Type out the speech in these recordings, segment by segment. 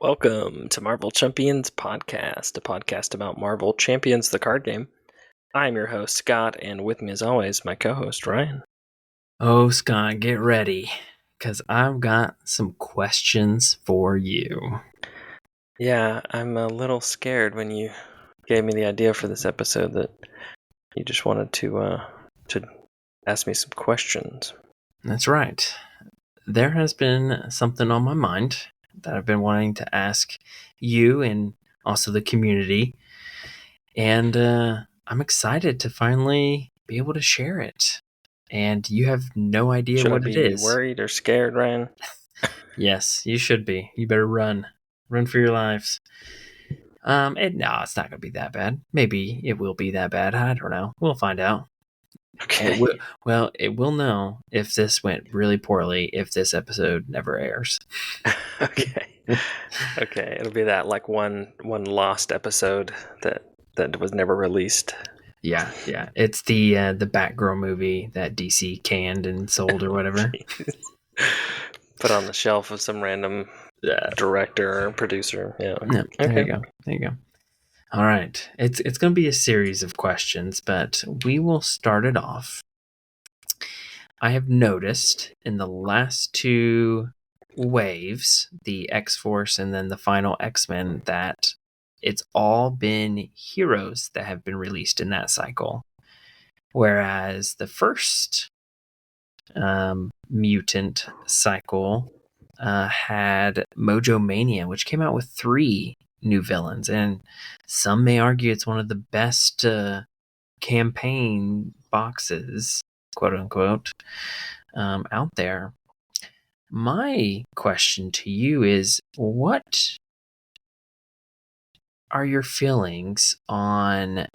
Welcome to Marvel Champions Podcast, a podcast about Marvel Champions, the card game. I'm your host, Scott, and with me as always, my co-host, Ryan. Oh, Scott, get ready, because I've got some questions for you. Yeah, I'm a little scared when you gave me the idea for this episode that you just wanted to ask me some questions. That's right. There has been something on my mind that I've been wanting to ask you and also the community, and I'm excited to finally be able to share it. And you have no idea Should I what it be is. worried or scared, Ryan? Yes, you should be. You better run. Run for your lives. No, it's not going to be that bad. Maybe it will be that bad. I don't know. We'll find out. Okay. It will know if this went really poorly if this episode never airs. Okay. Okay. It'll be that like one lost episode that was never released. Yeah. It's the Batgirl movie that DC canned and sold or whatever. Put on the shelf of some random director or producer. Yeah. There you go. All right. It's going to be a series of questions, but we will start it off. I have noticed in the last two waves, the X-Force and then the final X-Men, that it's all been heroes that have been released in that cycle. Whereas the first mutant cycle had Mojo Mania, which came out with 3 new villains. And some may argue it's one of the best campaign boxes, quote unquote, out there. My question to you is, what are your feelings on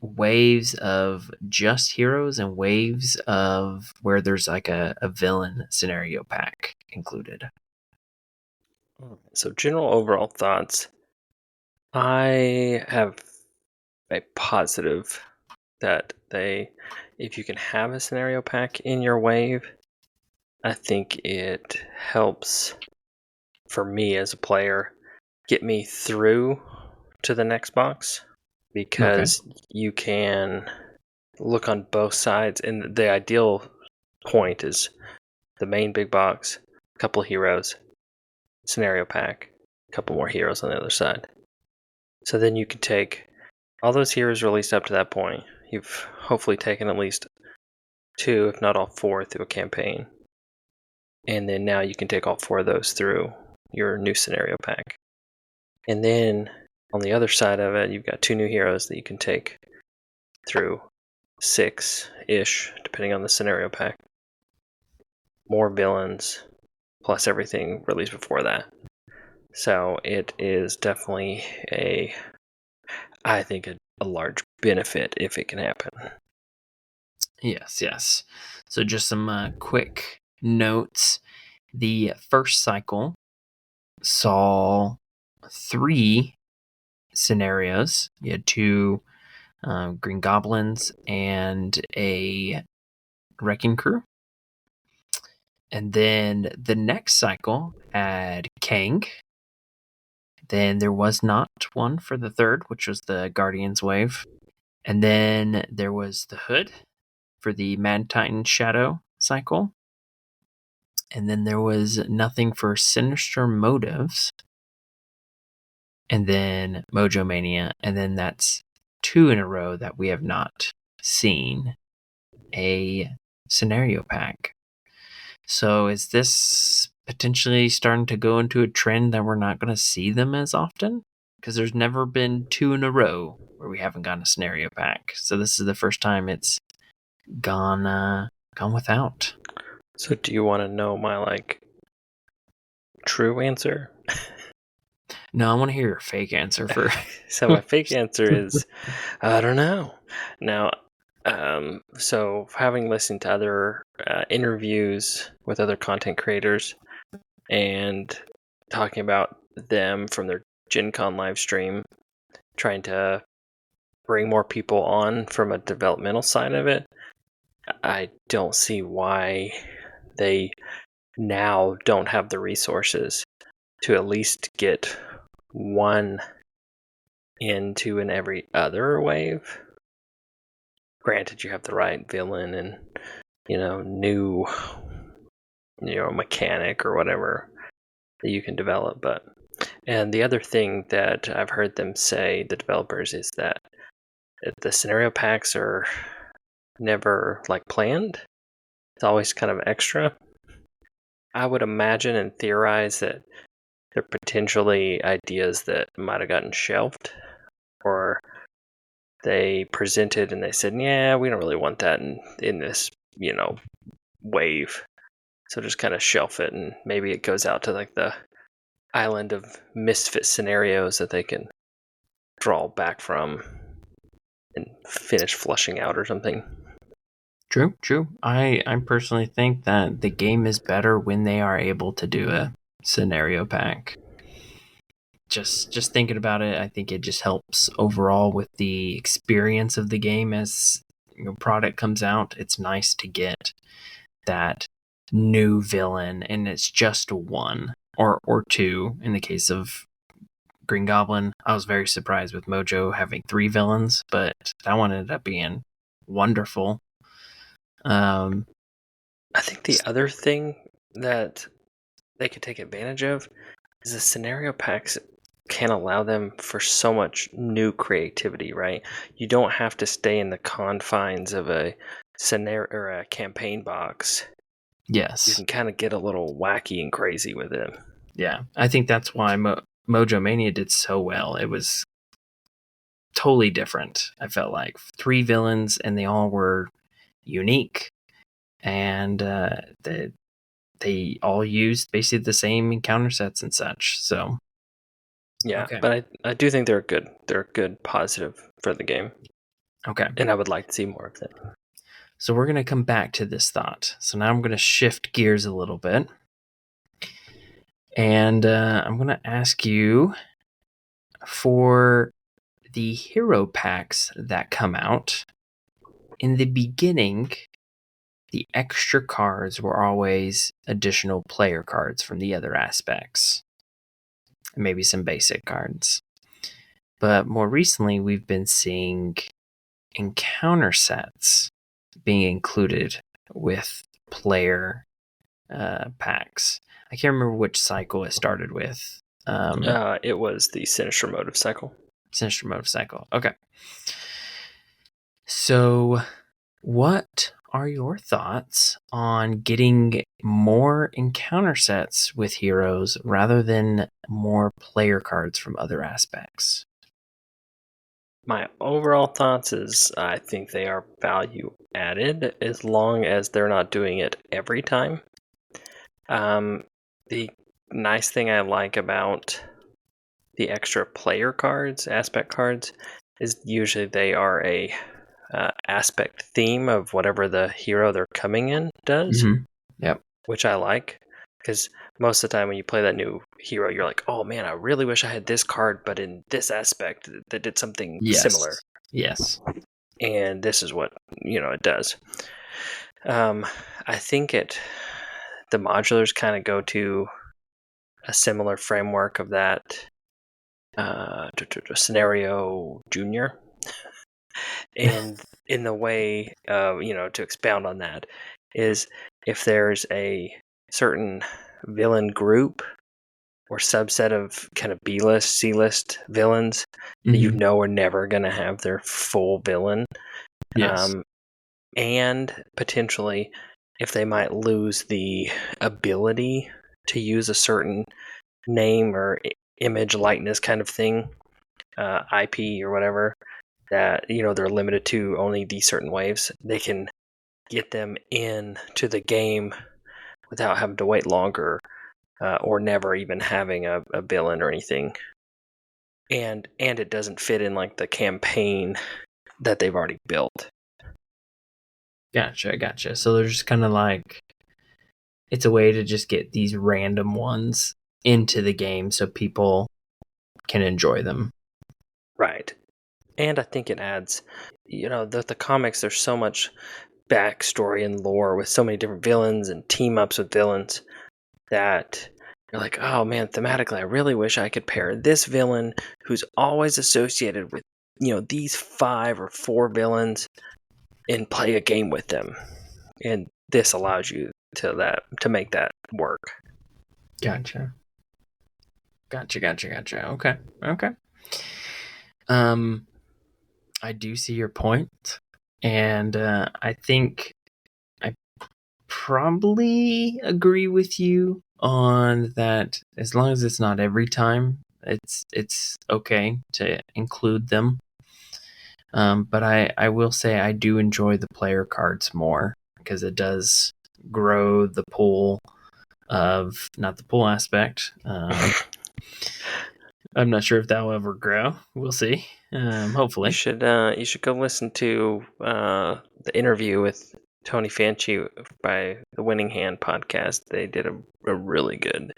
waves of just heroes and waves of where there's like a villain scenario pack included? So, general overall thoughts. I have a positive that if you can have a scenario pack in your wave, I think it helps for me as a player get me through to the next box, because you can look on both sides, and the ideal point is the main big box, a couple of heroes, scenario pack, a couple more heroes on the other side. So then you can take all those heroes released up to that point. You've hopefully taken at least 2, if not all 4, through a campaign. And then now you can take all 4 of those through your new scenario pack. And then on the other side of it, you've got 2 new heroes that you can take through 6-ish, depending on the scenario pack. More villains, plus everything released before that. So it is definitely I think a large benefit if it can happen. Yes. So just some quick notes. The first cycle saw 3 scenarios. You had 2 Green Goblins and a Wrecking Crew. And then the next cycle had Kang. Then there was not one for the third, which was the Guardians wave. And then there was the Hood for the Mad Titan Shadow cycle. And then there was nothing for Sinister Motives. And then Mojo Mania. And then that's 2 in a row that we have not seen a scenario pack. So is this potentially starting to go into a trend that we're not going to see them as often? Because there's never been 2 in a row where we haven't gotten a scenario pack. So this is the first time it's gone without. So do you want to know my true answer? No, I want to hear your fake answer first. So my fake answer is, I don't know. Now, so having listened to other interviews with other content creators and talking about them from their Gen Con live stream, trying to bring more people on from a developmental side of it, I don't see why they now don't have the resources to at least get one into in every other wave. Granted, you have the right villain and new mechanic or whatever that you can develop. And the other thing that I've heard them say, the developers, is that the scenario packs are never planned. It's always kind of extra. I would imagine and theorize that they're potentially ideas that might have gotten shelved, or they presented and they said, yeah, we don't really want that in this wave, so just kind of shelf it, and maybe it goes out to the island of misfit scenarios that they can draw back from and finish flushing out or something. True. I personally think that the game is better when they are able to do a scenario pack. Just thinking about it, I think it just helps overall with the experience of the game as product comes out. It's nice to get that new villain, and it's just one or two in the case of Green Goblin. I was very surprised with Mojo having 3 villains, but that one ended up being wonderful. I think the other thing that they could take advantage of is the scenario packs can allow them for so much new creativity, right? You don't have to stay in the confines of a scenario or a campaign box. Yes. You can kind of get a little wacky and crazy with it. Yeah, I think that's why Mojo Mania did so well. It was totally different. I felt like 3 villains, and they all were unique, and they all used basically the same encounter sets and such. So yeah, okay. But I do think they're good. They're a good positive for the game. Okay, and I would like to see more of them. So we're going to come back to this thought. So now I'm going to shift gears a little bit, and I'm going to ask you for the hero packs that come out. In the beginning, the extra cards were always additional player cards from the other aspects, maybe some basic cards. But more recently, we've been seeing encounter sets being included with player packs. I can't remember which cycle it started with. It was the Sinister Motive cycle. Sinister Motive cycle. Okay. So, what are your thoughts on getting more encounter sets with heroes rather than more player cards from other aspects? My overall thoughts is I think they are value added as long as they're not doing it every time. The nice thing I like about the extra player cards, aspect cards, is usually they are a aspect theme of whatever the hero they're coming in does. Mm-hmm. Yep. Which I like, because most of the time when you play that new hero, you're like, oh man, I really wish I had this card, but in this aspect that did something similar. Yes. And this is what it does. I think the modulars kind of go to a similar framework of that scenario junior. And in the way, to expound on that, is if there's a certain villain group or subset of kind of B-list, C-list villains Mm-hmm. that are never going to have their full villain. Yes. And potentially, if they might lose the ability to use a certain name or image likeness kind of thing, IP or whatever, that they're limited to only these certain waves, they can get them into the game without having to wait longer, or never even having a villain or anything. And it doesn't fit in the campaign that they've already built. Gotcha. So they're just kind of it's a way to just get these random ones into the game so people can enjoy them. Right. And I think it adds, the comics, there's so much backstory and lore with so many different villains and team ups with villains that You're like, oh man, thematically, I really wish I could pair this villain who's always associated with, these 5 or 4 villains and play a game with them. And this allows you to make that work. Gotcha. Okay. I do see your point, and I think I probably agree with you on that. As long as it's not every time, it's okay to include them. But I will say I do enjoy the player cards more because it does grow the pool of not the pool aspect. I'm not sure if that will ever grow. We'll see. Hopefully, You should go listen to the interview with Tony Fanchi by the Winning Hand podcast. They did a really good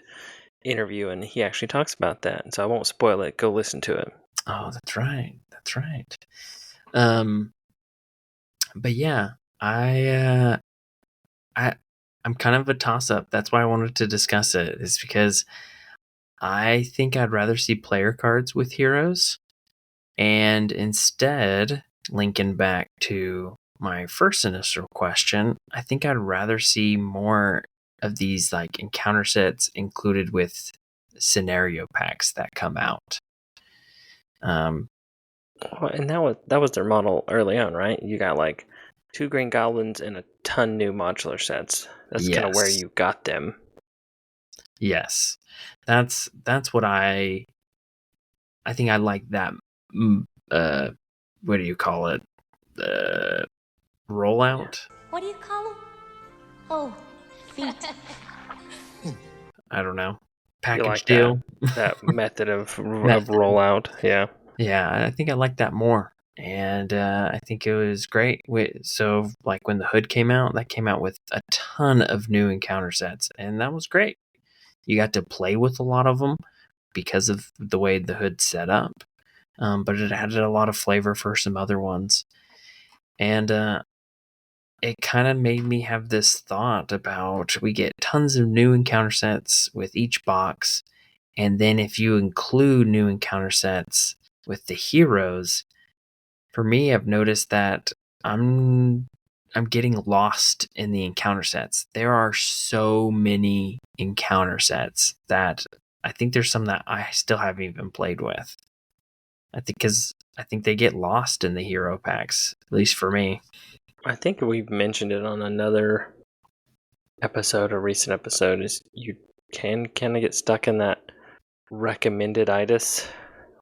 interview, and he actually talks about that. So I won't spoil it. Go listen to it. Oh, that's right. But yeah, I'm kind of a toss up. That's why I wanted to discuss it. Is because I think I'd rather see player cards with heroes, and instead, linking back to my first initial question, I think I'd rather see more of these like encounter sets included with scenario packs that come out. And that was their model early on, right? You got like 2 Green Goblins and a ton new modular sets. That's kind of where Yes. you got them. Yes, that's what I think I like that. What do you call it? Rollout. What do you call them? Oh, feet. I don't know. You Package like deal. that method of rollout, yeah. Yeah, I think I like that more, and I think it was great. So, like when the hood came out, that came out with a ton of new encounter sets, and that was great. You got to play with a lot of them because of the way the hood's set up, but it added a lot of flavor for some other ones, and it kind of made me have this thought about we get tons of new encounter sets with each box, and then if you include new encounter sets with the heroes, for me, I've noticed that I'm getting lost in the encounter sets. There are so many encounter sets that I think there's some that I still haven't even played with. I think they get lost in the hero packs, at least for me. I think we've mentioned it on another episode, a recent episode, is you can kind of get stuck in that recommended itis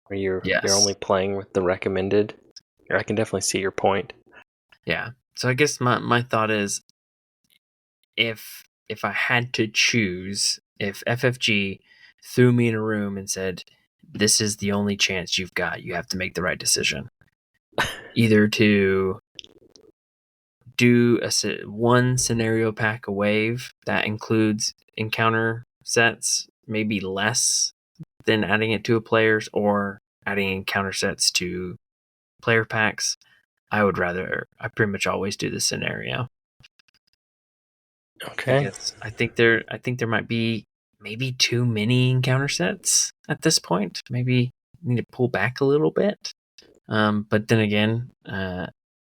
where you're only playing with the recommended. I can definitely see your point. Yeah. So I guess my thought is if I had to choose, if FFG threw me in a room and said, this is the only chance you've got, you have to make the right decision. Either to do one scenario pack a wave that includes encounter sets, maybe less than adding it to a player's, or adding encounter sets to player packs, I pretty much always do the scenario. Okay. I think there might be maybe too many encounter sets at this point. Maybe need to pull back a little bit. But then again,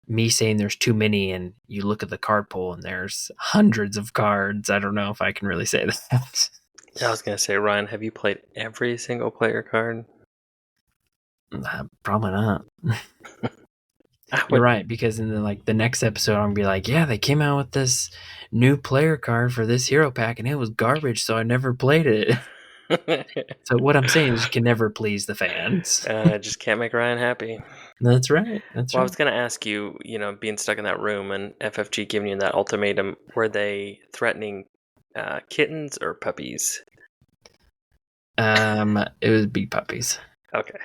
me saying there's too many, and you look at the card pool and there's hundreds of cards. I don't know if I can really say that. I was gonna say, Ryan, have you played every single player card? Probably not. You're right, because in the next episode, I'm gonna be like, yeah, they came out with this new player card for this hero pack, and it was garbage, so I never played it. So what I'm saying is, you can never please the fans. Just can't make Ryan happy. That's right. I was gonna ask you, being stuck in that room and FFG giving you that ultimatum, were they threatening kittens or puppies? It would be puppies. Okay.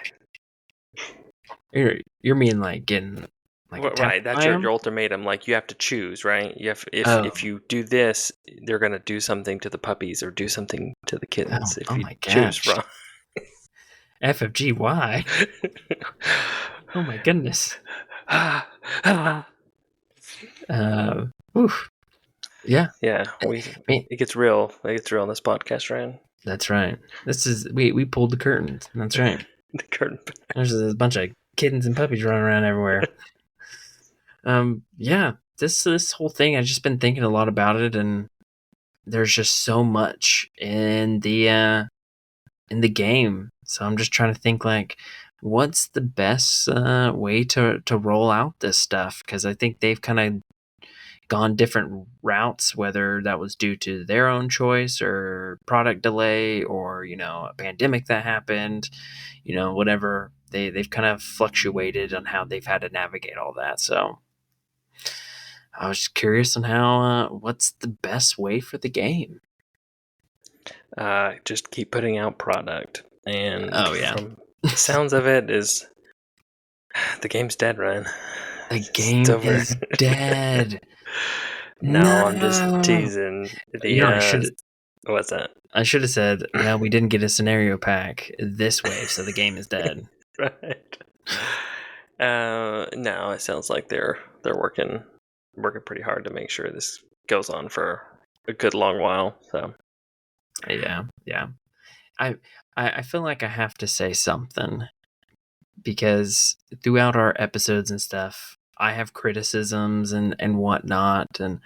You mean like getting right? That's your ultimatum. Like you have to choose, right? If you do this, they're gonna do something to the puppies or do something to the kittens. If you choose wrong. FFG, why? Oh my goodness. Oof. Yeah. Yeah. It gets real. It gets real on this podcast, Ryan. That's right. We pulled the curtains. That's right. The curtain. There's a bunch of kittens and puppies running around everywhere. Yeah, this whole thing, I've just been thinking a lot about it, and there's just so much in the game. So I'm just trying to think, like, what's the best way to roll out this stuff? Because I think they've kind of gone different routes, whether that was due to their own choice or product delay or a pandemic that happened, whatever. They've kind of fluctuated on how they've had to navigate all that. So I was just curious on how what's the best way for the game. Just keep putting out product, and Oh, yeah. from the sounds of it, is the game's dead, Ryan. The It's game over. is dead. No, I'm just No. teasing. What's that? I should have said, well, we didn't get a scenario pack this wave, so the game is dead. Right. No, it sounds like they're working pretty hard to make sure this goes on for a good long while. So Yeah. I feel like I have to say something, because throughout our episodes and stuff, I have criticisms and whatnot, and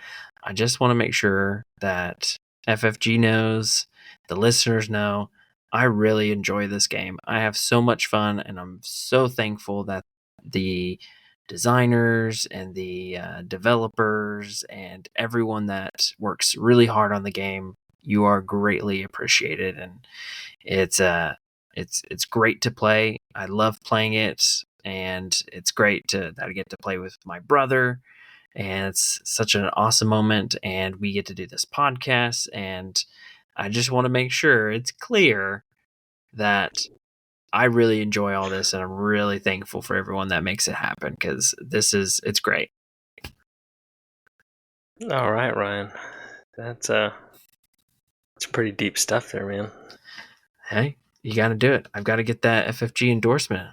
I just want to make sure that FFG knows, the listeners know, I really enjoy this game. I have so much fun, and I'm so thankful that the designers and the developers and everyone that works really hard on the game, you are greatly appreciated, and it's great to play. I love playing it, and it's great that I get to play with my brother, and it's such an awesome moment, and we get to do this podcast, and I just want to make sure it's clear that I really enjoy all this, and I'm really thankful for everyone that makes it happen, because it's great. all right, Ryan. That's it's pretty deep stuff there, man. Hey, you got to do it. I've got to get that FFG endorsement.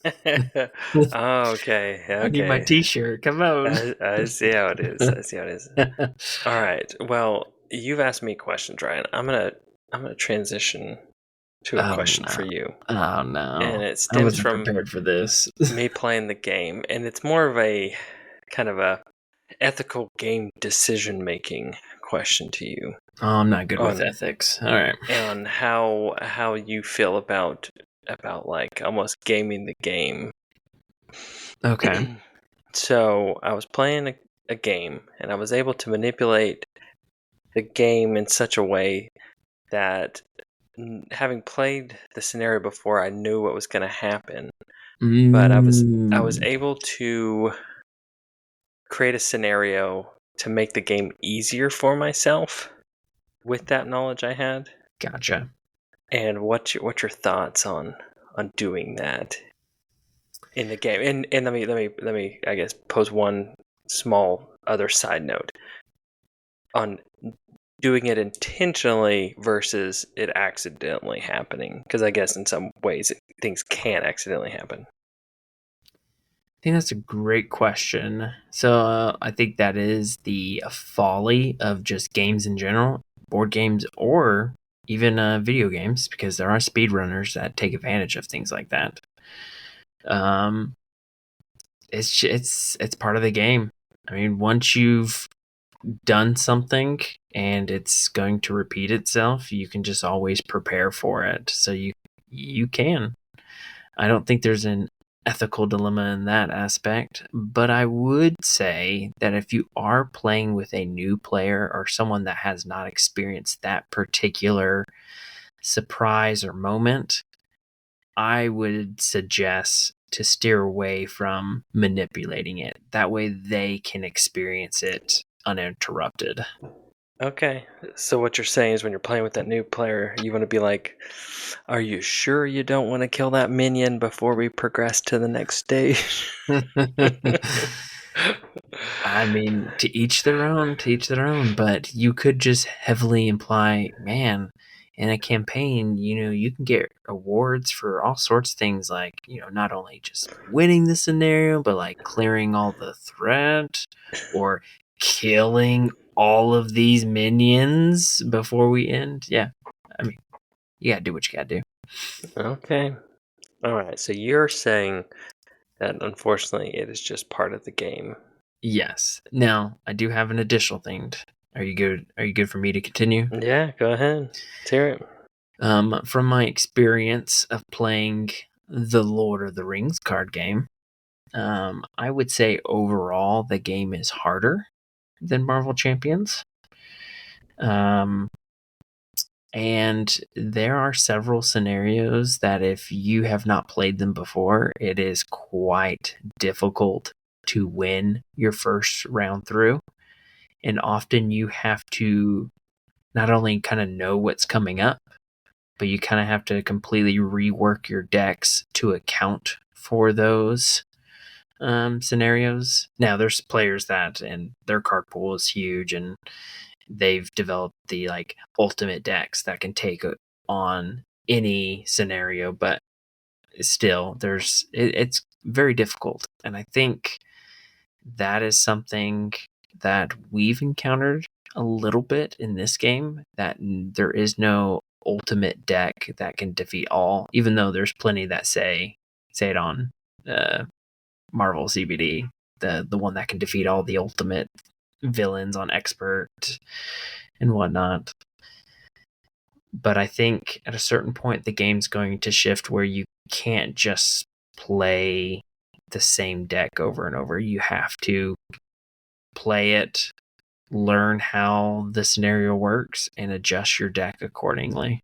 Okay. I need my T-shirt. Come on. I see how it is. All right. Well, you've asked me questions, Ryan. I'm gonna transition to a question for you, Oh no! and it I stems wasn't from prepared for this. me playing the game, and it's more of a kind of a ethical game decision making question to you. Oh, I'm not good with On- ethics. All right. on how you feel about like almost gaming the game. Okay. So I was playing a game, and I was able to manipulate the game in such a way that, having played the scenario before, I knew what was going to happen. But I was able to create a scenario to make the game easier for myself with that knowledge I had. Gotcha. And what's your thoughts on doing that in the game? And let me I guess pose one small other side note on doing it intentionally versus it accidentally happening, because I guess in some ways things can accidentally happen. I think that's a great question. So I think that is the folly of just games in general, board games or even video games, because there are speedrunners that take advantage of things like that. It's part of the game. I mean, once you've done something and it's going to repeat itself, you can just always prepare for it. So you can. I don't think there's an ethical dilemma in that aspect, but I would say that if you are playing with a new player or someone that has not experienced that particular surprise or moment, I would suggest to steer away from manipulating it. That way they can experience it uninterrupted. Okay, so what you're saying is when you're playing with that new player, you want to be like, are you sure you don't want to kill that minion before we progress to the next stage? I mean, to each their own, but you could just heavily imply, man, in a campaign, you can get awards for all sorts of things, like, not only just winning the scenario, but like clearing all the threat or killing all of these minions before we end. Yeah. I mean, you gotta do what you gotta do. Okay. All right. So you're saying that unfortunately it is just part of the game. Yes. Now, I do have an additional thing. Are you good? Are you good for me to continue? Yeah, go ahead. Let's hear it. From my experience of playing the Lord of the Rings card game, I would say overall the game is harder than Marvel Champions. And there are several scenarios that if you have not played them before, it is quite difficult to win your first round through. And often you have to not only kind of know what's coming up, but you kind of have to completely rework your decks to account for those scenarios. Now, there's players that, and their card pool is huge, and they've developed the like ultimate decks that can take on any scenario, but still, it's very difficult, and I think that is something that we've encountered a little bit in this game, that there is no ultimate deck that can defeat all, even though there's plenty that say it on Marvel CBD, the one that can defeat all the ultimate villains on expert and whatnot. But I think at a certain point the game's going to shift where you can't just play the same deck over and over. You have to play it, learn how the scenario works, and adjust your deck accordingly.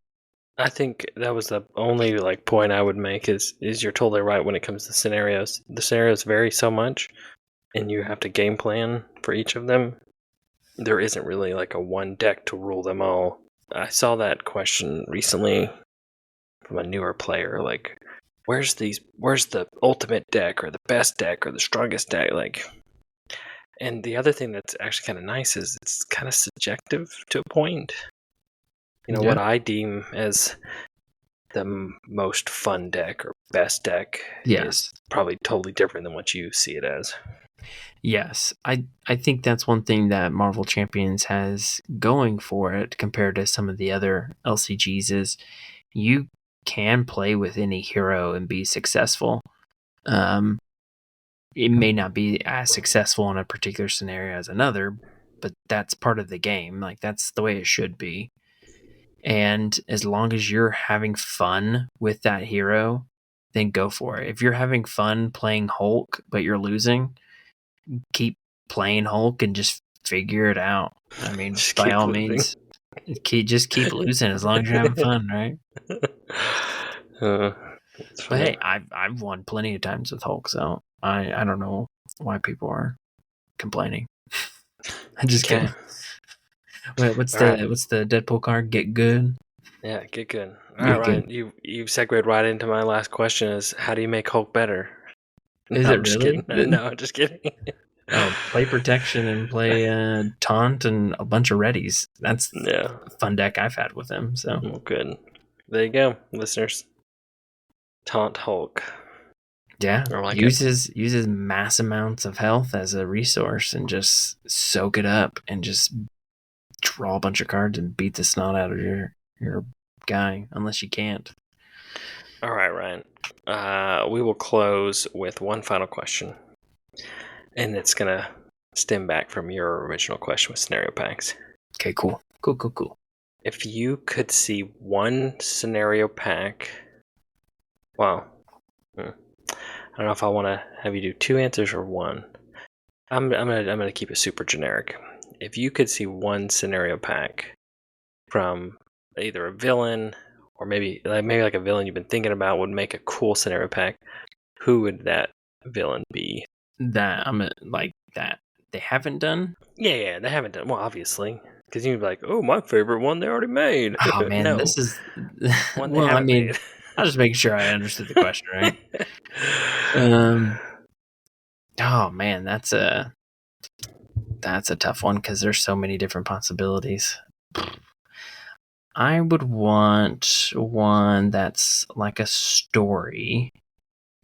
I think that was the only like point I would make is you're totally right when it comes to scenarios. The scenarios vary so much, and you have to game plan for each of them. There isn't really like a one deck to rule them all. I saw that question recently from a newer player, like, where's the ultimate deck or the best deck or the strongest deck? Like, and the other thing that's actually kind of nice is it's kind of subjective to a point. You know, Yeah. what I deem as the most fun deck or best deck Yes. is probably totally different than what you see it as. Yes, I think that's one thing that Marvel Champions has going for it compared to some of the other LCGs is you can play with any hero and be successful. It may not be as successful in a particular scenario as another, but that's part of the game. Like, that's the way it should be. And as long as you're having fun with that hero, then go for it. If you're having fun playing Hulk, but you're losing, keep playing Hulk and just figure it out. I mean, Just by keep all losing. means, keep losing as long as you're having fun, right? It's But funny. hey, I've won plenty of times with Hulk, so I don't know why people are complaining. I'm just Okay. kidding. Wait, what's All the right. what's the Deadpool card? Get good. Yeah, get good. All Get right, Ryan, you segued right into my last question: is how do you make Hulk better? Is No, it I'm just really? kidding. No, I'm just kidding. Oh, play protection and play taunt and a bunch of readies. That's Yeah. a fun deck I've had with him. So Well, good. There you go, listeners. Taunt Hulk. yeah, I like it. uses mass amounts of health as a resource and just soak it up and just draw a bunch of cards and beat the snot out of your guy, unless you can't. All right, Ryan. We will close with one final question, and it's gonna stem back from your original question with scenario packs. Okay, cool. If you could see one scenario pack, well, I don't know if I want to have you do two answers or one. I'm gonna keep it super generic. If you could see one scenario pack from either a villain or maybe like a villain you've been thinking about would make a cool scenario pack, who would that villain be? That I'm like that they haven't done. Yeah, they haven't done well, obviously, because you'd be like, oh, my favorite one they already made. Oh man, no, this is one they well. I haven't mean, made. I was just making sure I understood the question right. Oh man, that's a tough one because there's so many different possibilities. I would want one that's like a story,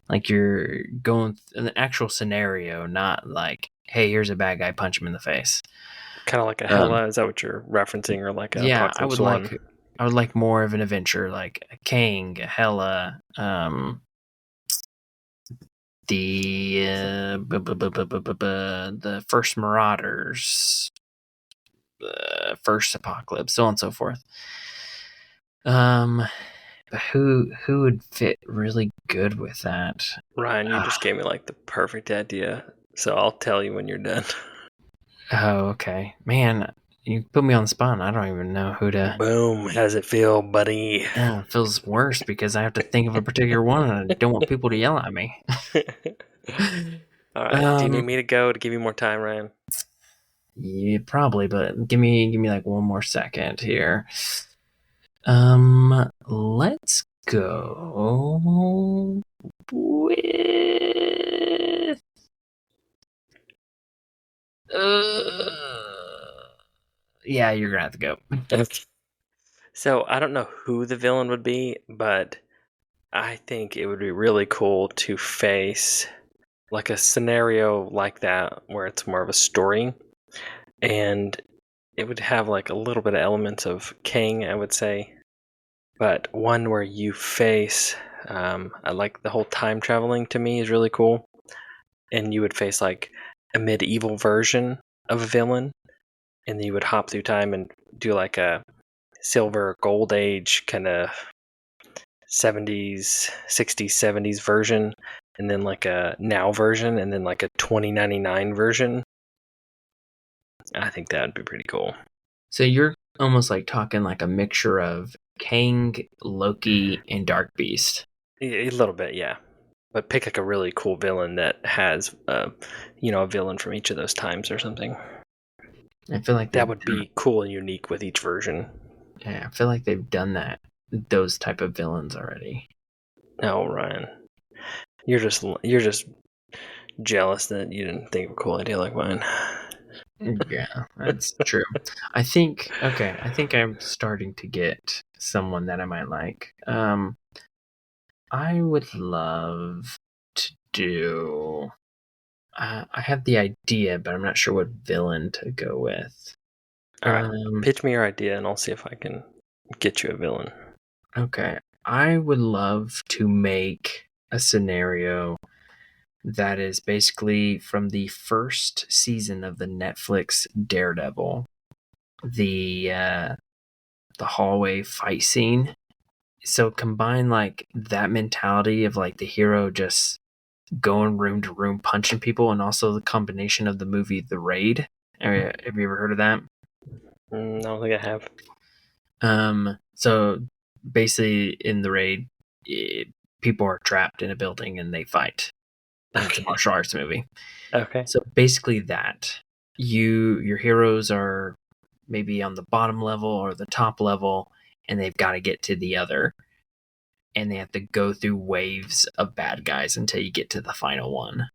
like you're going an actual scenario, not like, hey, here's a bad guy, punch him in the face. Kind of like a Hela, is that what you're referencing, or like a Yeah, I Apocalypse would One? like I would like more of an adventure, like a Kang, a Hela, the first Marauders, the first Apocalypse, so on and so forth. But who would fit really good with that? Ryan, you just gave me like the perfect idea. So I'll tell you when you're done. Oh, okay. Man, you put me on the spot and I don't even know who to. Boom. How does it feel, buddy? It feels worse because I have to think of a particular one and I don't want people to yell at me. All right. Do you need me to go to give you more time, Ryan? Yeah, probably, but give me like one more second here. Let's go with yeah, you're gonna have to go. So I don't know who the villain would be, but I think it would be really cool to face like a scenario like that where it's more of a story, and it would have like a little bit of elements of King, I would say, but one where you face I like the whole time traveling. To me is really cool, and you would face like a medieval version of a villain, and then you would hop through time and do like a silver gold age kind of 70s 60s 70s version, and then like a now version, and then like a 2099 version. I think that would be pretty cool. So you're almost like talking like a mixture of Kang, Loki, and Dark Beast. A little bit, yeah, but pick like a really cool villain that has a villain from each of those times or something. I feel like That would be cool and unique with each version. Yeah, I feel like they've done those type of villains already. Oh, Ryan, you're just jealous that you didn't think of a cool idea like mine. Yeah, that's true. I think I'm starting to get someone that I might like. I would love to do. I have the idea, but I'm not sure what villain to go with. All right, pitch me your idea, and I'll see if I can get you a villain. Okay, I would love to make a scenario that is basically from the first season of the Netflix Daredevil, the hallway fight scene. So combine like that mentality of like the hero just going room to room punching people, and also the combination of the movie The Raid. Have you ever heard of that? I don't think I have. So basically in The Raid, people are trapped in a building and they fight. It's a martial arts movie. Okay. So basically that your heroes are maybe on the bottom level or the top level, and they've got to get to the other, and they have to go through waves of bad guys until you get to the final one.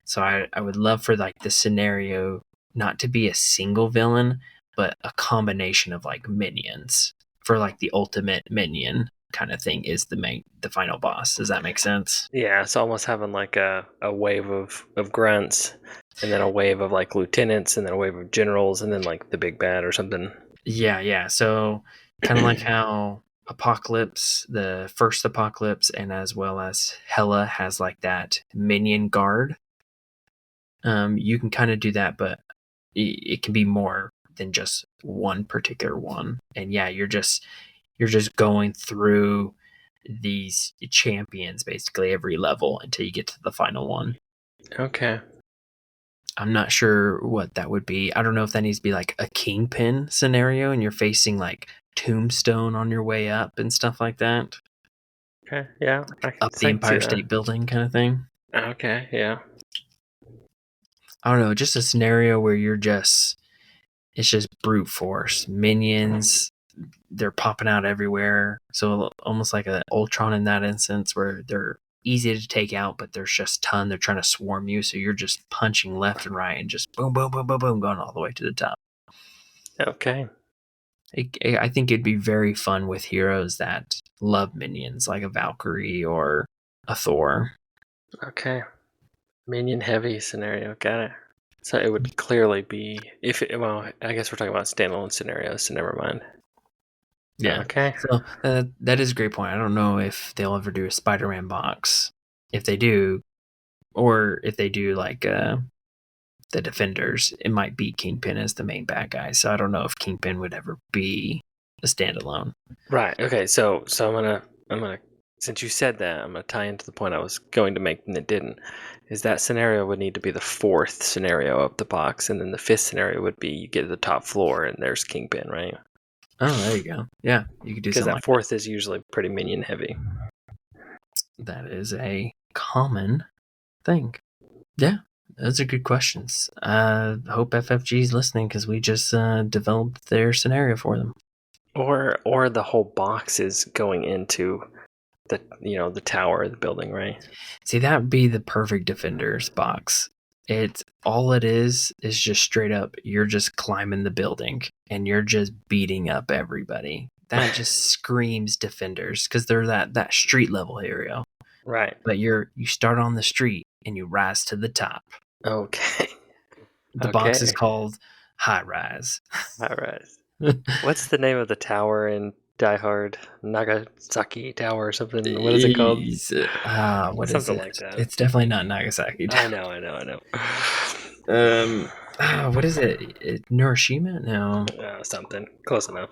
So I would love for like the scenario not to be a single villain, but a combination of like minions, for like the ultimate minion kind of thing is the final boss. Does that make sense? Yeah, it's almost having like a wave of grunts, and then a wave of like lieutenants, and then a wave of generals, and then like the big bad or something. Yeah. So kind of like how Apocalypse, the first Apocalypse, and as well as Hela has like that minion guard. You can kind of do that, but it can be more than just one particular one. And yeah, you're just going through these champions basically every level until you get to the final one. Okay. I'm not sure what that would be. I don't know if that needs to be like a Kingpin scenario and you're facing like Tombstone on your way up and stuff like that. Okay, yeah. Up the Empire State Building kind of thing. Okay, yeah. I don't know, just a scenario where it's just brute force. Minions, they're popping out everywhere. So almost like an Ultron in that instance, where they're easy to take out, but there's just a ton. They're trying to swarm you, so you're just punching left and right and just boom, boom, boom, boom, boom, going all the way to the top. Okay. I think it'd be very fun with heroes that love minions, like a Valkyrie or a Thor. Okay. Minion heavy scenario, got it. So it would clearly be I guess we're talking about standalone scenarios, so never mind. Yeah. Okay. So that is a great point. I don't know if they'll ever do a Spider-Man box. If they do, or if they do like the Defenders, it might be Kingpin as the main bad guy. So I don't know if Kingpin would ever be a standalone. Right. Okay. So I'm gonna since you said that, I'm gonna tie into the point I was going to make and it didn't. Is that scenario would need to be the fourth scenario of the box, and then the fifth scenario would be you get to the top floor and there's Kingpin, right? Oh, there you go. Yeah, you could do Because something that like fourth is usually pretty minion heavy. that. Is a common thing. Yeah, those are good questions. Hope FFG is listening because we just developed their scenario for them. Or the whole box is going into the tower of the building, right? See, that would be the perfect Defenders box. It's all it is just straight up. You're just climbing the building and you're just beating up everybody. That just screams Defenders because they're that street level hero. Right. But you start on the street and you rise to the top. Okay. The box is Okay. called High Rise. All right. What's the name of the tower in Die Hard? Nagasaki Tower or something? What is it called? What is Something it? like that. It's definitely not Nagasaki. I know. What is it? Hiroshima? No, Something. Close enough.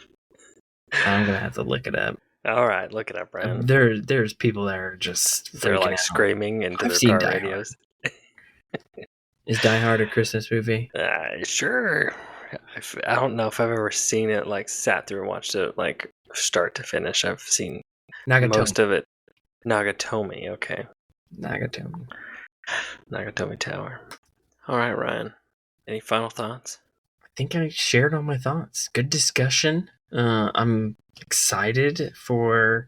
I'm gonna have to look it up. All right, look it up, Brian. There's people that are just They're freaking like out. screaming into I've their seen car Die Hard. radios. Is Die Hard a Christmas movie? Sure. I don't know if I've ever seen it, like sat through and watched it like start to finish. I've seen Nagatomi. most of it. Nagatomi, okay. Nagatomi. Nagatomi Tower. All right, Ryan. Any final thoughts? I think I shared all my thoughts. Good discussion. I'm excited for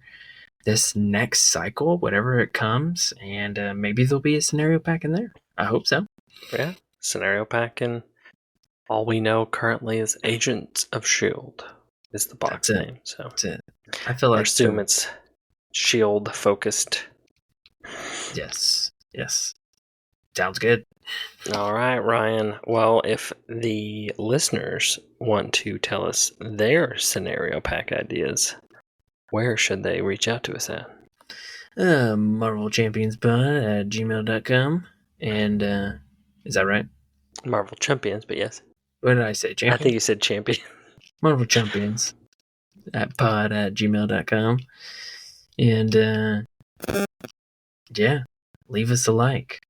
this next cycle, whatever it comes, and maybe there'll be a scenario pack in there. I hope so. Yeah, scenario pack, and all we know currently is Agents of S.H.I.E.L.D. is the box That's it. name. So That's it. I feel I like assume it's S.H.I.E.L.D. focused. Yes. Sounds good. All right, Ryan. Well, if the listeners want to tell us their scenario pack ideas, where should they reach out to us at? MarvelChampionsPod@gmail.com. And is that right? Marvel Champions, but yes. What did I say? Champion? I think you said champion. Marvel Champions @pod@gmail.com. And yeah, leave us a like.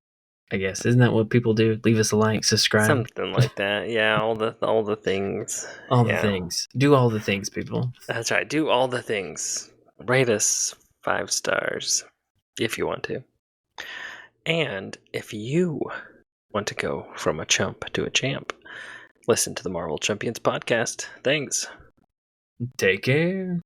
I guess isn't that what people do? Leave us a like, subscribe, Something like that. Yeah, all the things. all the Yeah. things. Do all the things, people. That's right. Do all the things. Rate us 5 stars if you want to. And if you want to go from a chump to a champ, listen to the Marvel Champions podcast. Thanks. Take care.